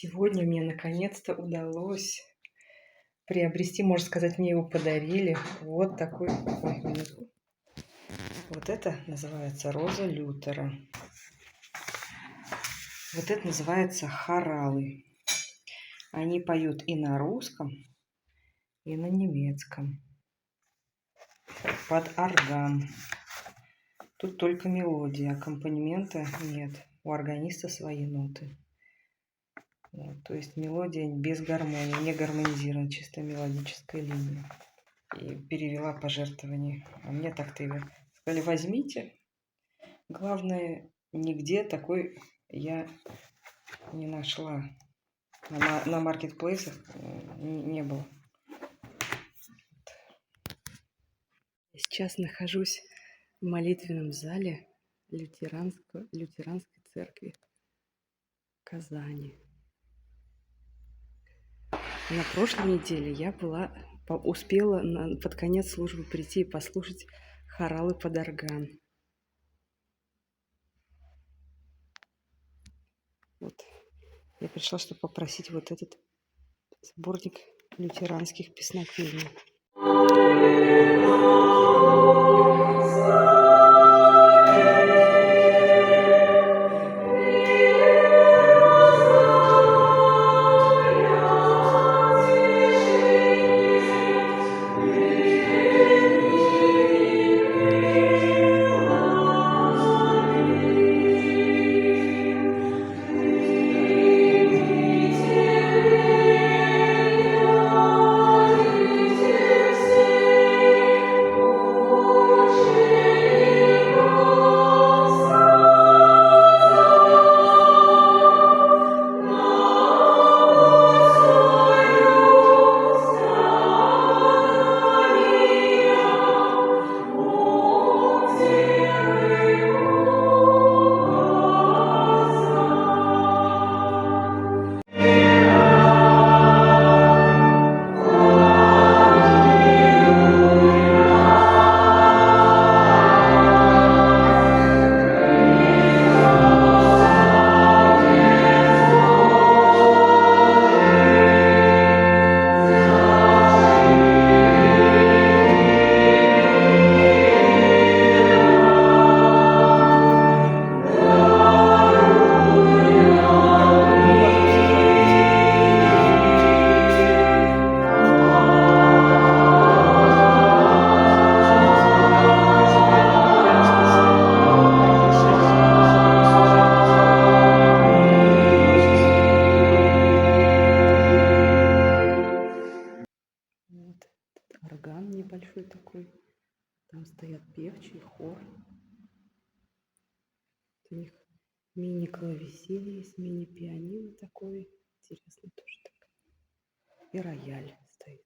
Сегодня мне наконец-то удалось приобрести, можно сказать, мне его подарили. Вот такой. Ой, минутку. Вот это называется роза Лютера. Вот это называется хоралы. Они поют и на русском, и на немецком. Под орган. Тут только мелодия, аккомпанемента нет. У органиста свои ноты. Вот, то есть мелодия без гармонии, не гармонизирована, чисто мелодическая линия. И перевела пожертвование. А мне так-то его сказали, возьмите. Главное, нигде такой я не нашла. На маркетплейсах не было. Сейчас нахожусь в молитвенном зале лютеранской церкви Казани. На прошлой неделе я успела под конец службы прийти и послушать хоралы под орган. Вот. Я пришла, чтобы попросить вот этот сборник лютеранских песнопений. Вот орган небольшой такой. Там стоят певчий хор. У них мини-клавесин есть, мини-пианино такое. Интересно тоже так. И рояль стоит.